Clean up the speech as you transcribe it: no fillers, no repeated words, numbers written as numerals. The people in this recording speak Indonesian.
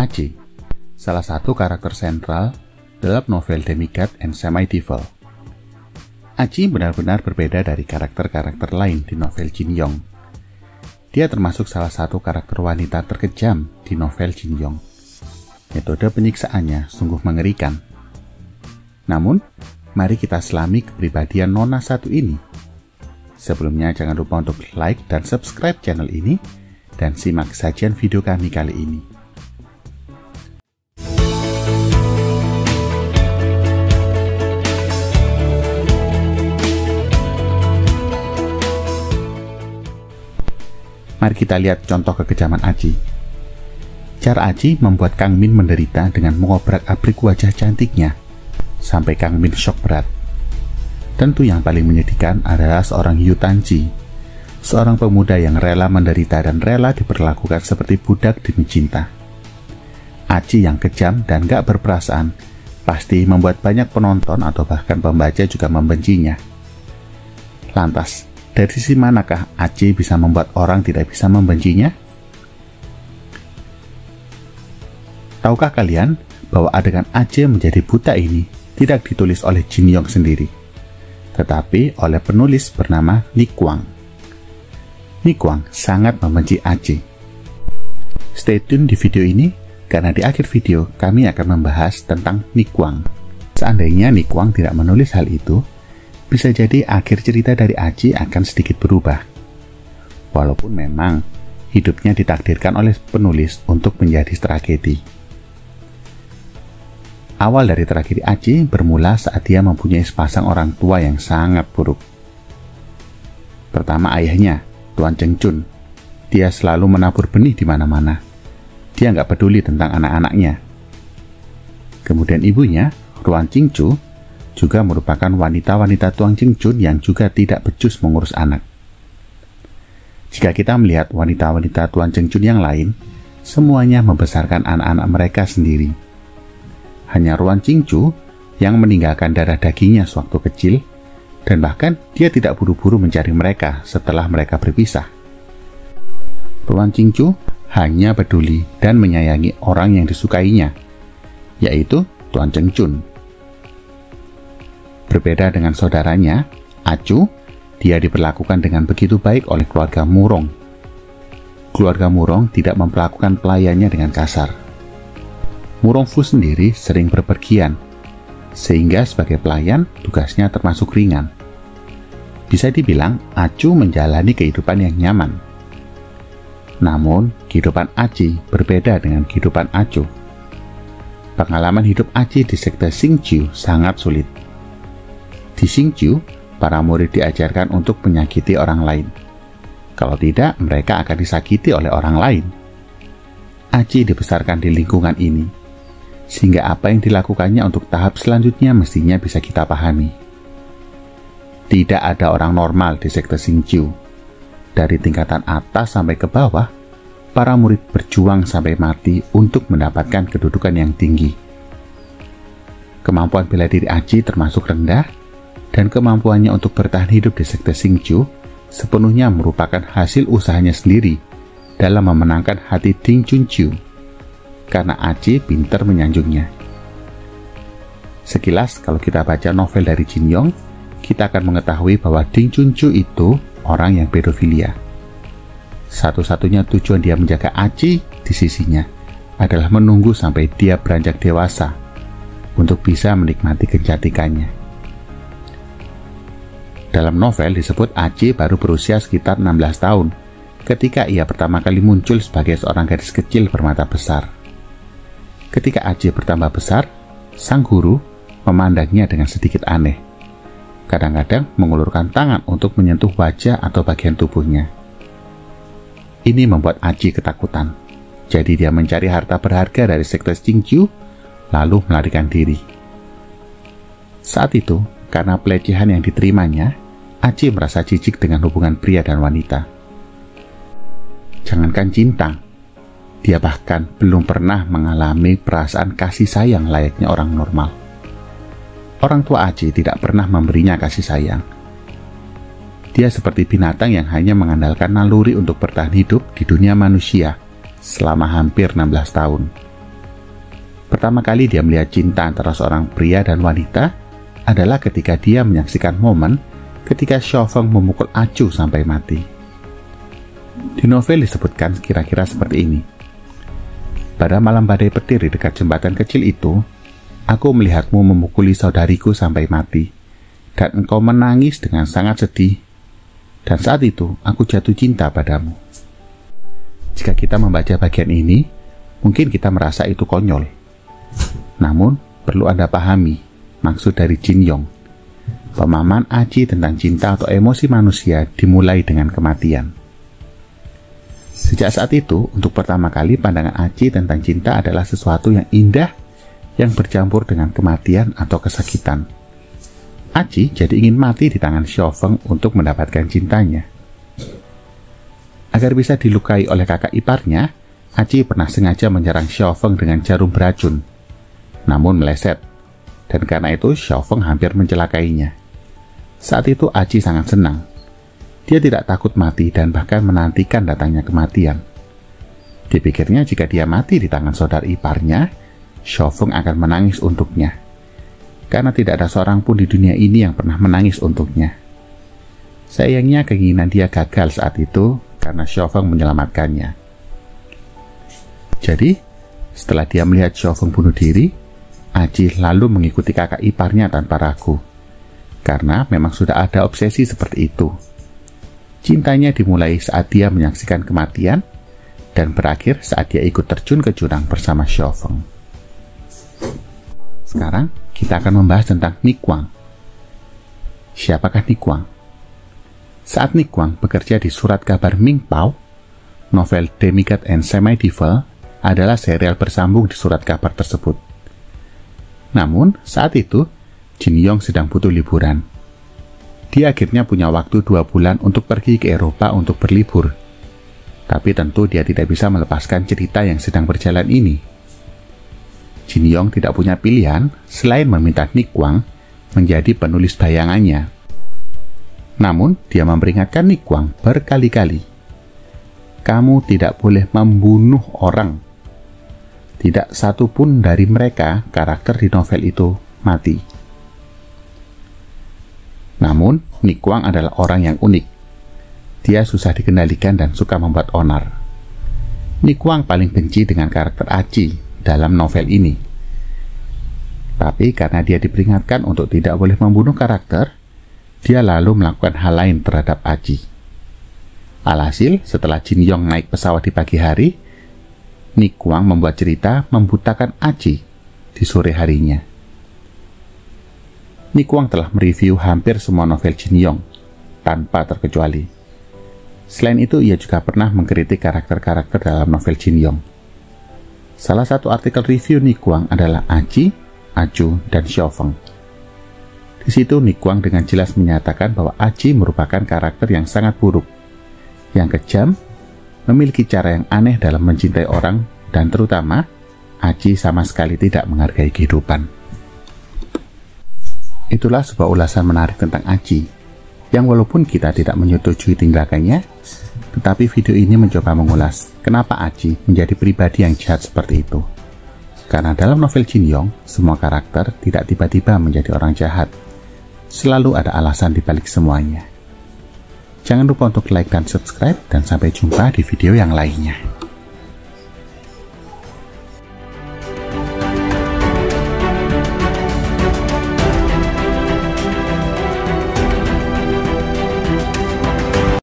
Aci, salah satu karakter sentral dalam novel Demigod and Semi-Devil. Aci benar-benar berbeda dari karakter-karakter lain di novel Jin Yong. Dia termasuk salah satu karakter wanita terkejam di novel Jin Yong. Metode penyiksaannya sungguh mengerikan. Namun, mari kita selami kepribadian Nona satu ini. Sebelumnya jangan lupa untuk like dan subscribe channel ini dan simak sajian video kami kali ini. Mari kita lihat contoh kekejaman Aci. Cara Aci membuat Kang Min menderita dengan mengobrak-abrik wajah cantiknya, sampai Kang Min shock berat. Tentu yang paling menyedihkan adalah seorang Yu Tanji, seorang pemuda yang rela menderita dan rela diperlakukan seperti budak demi cinta. Aci yang kejam dan gak berperasaan, pasti membuat banyak penonton atau bahkan pembaca juga membencinya. Lantas, dari sisi manakah Aci bisa membuat orang tidak bisa membencinya? Tahukah kalian bahwa adegan Aci menjadi buta ini tidak ditulis oleh Jin Yong sendiri, tetapi oleh penulis bernama Ni Kwang. Ni Kwang sangat membenci Aci. Stay tune di video ini, karena di akhir video kami akan membahas tentang Ni Kwang. Seandainya Ni Kwang tidak menulis hal itu, bisa jadi akhir cerita dari Aci akan sedikit berubah. Walaupun memang hidupnya ditakdirkan oleh penulis untuk menjadi tragedi. Awal dari tragedi Aci bermula saat dia mempunyai sepasang orang tua yang sangat buruk. Pertama ayahnya, Tuan Cheng Chun. Dia selalu menabur benih di mana-mana. Dia nggak peduli tentang anak-anaknya. Kemudian ibunya, Ruan Ching Chu, juga merupakan wanita-wanita Tuan Cheng Chun yang juga tidak becus mengurus anak. Jika kita melihat wanita-wanita Tuan Cheng Chun yang lain, semuanya membesarkan anak-anak mereka sendiri. Hanya Ruan Ching Chu yang meninggalkan darah dagingnya sewaktu kecil, dan bahkan dia tidak buru-buru mencari mereka setelah mereka berpisah. Ruan Ching Chu hanya peduli dan menyayangi orang yang disukainya, yaitu Tuan Cheng Chun. Berbeda dengan saudaranya, Acu, dia diperlakukan dengan begitu baik oleh keluarga Murong. Keluarga Murong tidak memperlakukan pelayannya dengan kasar. Murong Fu sendiri sering berpergian, sehingga sebagai pelayan tugasnya termasuk ringan. Bisa dibilang Acu menjalani kehidupan yang nyaman. Namun, kehidupan Aci berbeda dengan kehidupan Acu. Pengalaman hidup Aci di sekte Xingqiu sangat sulit. Di Xingqiu, para murid diajarkan untuk menyakiti orang lain. Kalau tidak, mereka akan disakiti oleh orang lain. Aci dibesarkan di lingkungan ini, sehingga apa yang dilakukannya untuk tahap selanjutnya mestinya bisa kita pahami. Tidak ada orang normal di sekte Xingqiu. Dari tingkatan atas sampai ke bawah, para murid berjuang sampai mati untuk mendapatkan kedudukan yang tinggi. Kemampuan bela diri Aci termasuk rendah, dan kemampuannya untuk bertahan hidup di sekte Xingqiu sepenuhnya merupakan hasil usahanya sendiri dalam memenangkan hati Ding Junqiu, karena Aci pintar menyanjungnya. Sekilas, kalau kita baca novel dari Jin Yong, kita akan mengetahui bahwa Ding Junqiu itu orang yang pedofilia. Satu-satunya tujuan dia menjaga Aci di sisinya adalah menunggu sampai dia beranjak dewasa untuk bisa menikmati kecantikannya. Dalam novel disebut Aci baru berusia sekitar 16 tahun ketika ia pertama kali muncul sebagai seorang gadis kecil bermata besar. Ketika Aci bertambah besar, sang guru memandangnya dengan sedikit aneh. Kadang-kadang mengulurkan tangan untuk menyentuh wajah atau bagian tubuhnya. Ini membuat Aci ketakutan. Jadi dia mencari harta berharga dari sekte Xingqiu, lalu melarikan diri. Saat itu, karena pelecehan yang diterimanya, Aci merasa jijik dengan hubungan pria dan wanita. Jangankan cinta, dia bahkan belum pernah mengalami perasaan kasih sayang layaknya orang normal. Orang tua Aci tidak pernah memberinya kasih sayang. Dia seperti binatang yang hanya mengandalkan naluri untuk bertahan hidup di dunia manusia selama hampir 16 tahun. Pertama kali dia melihat cinta antara seorang pria dan wanita adalah ketika dia menyaksikan momen ketika Xiaofeng memukul Acu sampai mati. Di novel disebutkan kira-kira seperti ini. Pada malam badai petir di dekat jembatan kecil itu, aku melihatmu memukuli saudariku sampai mati, dan engkau menangis dengan sangat sedih. Dan saat itu, aku jatuh cinta padamu. Jika kita membaca bagian ini, mungkin kita merasa itu konyol. Namun, perlu Anda pahami maksud dari Jin Yong. Pemahaman Aci tentang cinta atau emosi manusia dimulai dengan kematian. Sejak saat itu, untuk pertama kali pandangan Aci tentang cinta adalah sesuatu yang indah yang bercampur dengan kematian atau kesakitan. Aci jadi ingin mati di tangan Xiaofeng untuk mendapatkan cintanya. Agar bisa dilukai oleh kakak iparnya, Aci pernah sengaja menyerang Xiaofeng dengan jarum beracun, namun meleset, dan karena itu Xiaofeng hampir mencelakainya. Saat itu Aci sangat senang. Dia tidak takut mati dan bahkan menantikan datangnya kematian. Dipikirnya jika dia mati di tangan saudara iparnya, Xiaofeng akan menangis untuknya. Karena tidak ada seorang pun di dunia ini yang pernah menangis untuknya. Sayangnya keinginan dia gagal saat itu karena Xiaofeng menyelamatkannya. Jadi, setelah dia melihat Xiaofeng bunuh diri, Aci lalu mengikuti kakak iparnya tanpa ragu. Karena memang sudah ada obsesi seperti itu. Cintanya dimulai saat dia menyaksikan kematian dan berakhir saat dia ikut terjun ke jurang bersama Xiaofeng. Sekarang, kita akan membahas tentang Nikuang. Siapakah Nikuang? Saat Nikuang bekerja di surat kabar Ming Pao, novel Demigod and Semi-Devil adalah serial bersambung di surat kabar tersebut. Namun, saat itu, Jin Yong sedang butuh liburan. Dia akhirnya punya waktu 2 bulan untuk pergi ke Eropa untuk berlibur. Tapi tentu dia tidak bisa melepaskan cerita yang sedang berjalan ini. Jin Yong tidak punya pilihan selain meminta Nikuang menjadi penulis bayangannya. Namun, dia memperingatkan Nikuang berkali-kali. Kamu tidak boleh membunuh orang. Tidak satu pun dari mereka karakter di novel itu mati. Namun, Nikuang adalah orang yang unik. Dia susah dikendalikan dan suka membuat onar. Nikuang paling benci dengan karakter Aci dalam novel ini. Tapi karena dia diperingatkan untuk tidak boleh membunuh karakter, dia lalu melakukan hal lain terhadap Aci. Alhasil, setelah Jin Yong naik pesawat di pagi hari, Nikuang membuat cerita membutakan Aci di sore harinya. Nikuang telah mereview hampir semua novel Jin Yong, tanpa terkecuali. Selain itu, ia juga pernah mengkritik karakter-karakter dalam novel Jin Yong. Salah satu artikel review Nikuang adalah Aci, Acu, dan Xiaofeng. Di situ Nikuang dengan jelas menyatakan bahwa Aci merupakan karakter yang sangat buruk, yang kejam, memiliki cara yang aneh dalam mencintai orang, dan terutama, Aci sama sekali tidak menghargai kehidupan. Itulah sebuah ulasan menarik tentang Aci, yang walaupun kita tidak menyetujui tindakannya, tetapi video ini mencoba mengulas kenapa Aci menjadi pribadi yang jahat seperti itu. Karena dalam novel Jin Yong, semua karakter tidak tiba-tiba menjadi orang jahat. Selalu ada alasan di balik semuanya. Jangan lupa untuk like dan subscribe, dan sampai jumpa di video yang lainnya.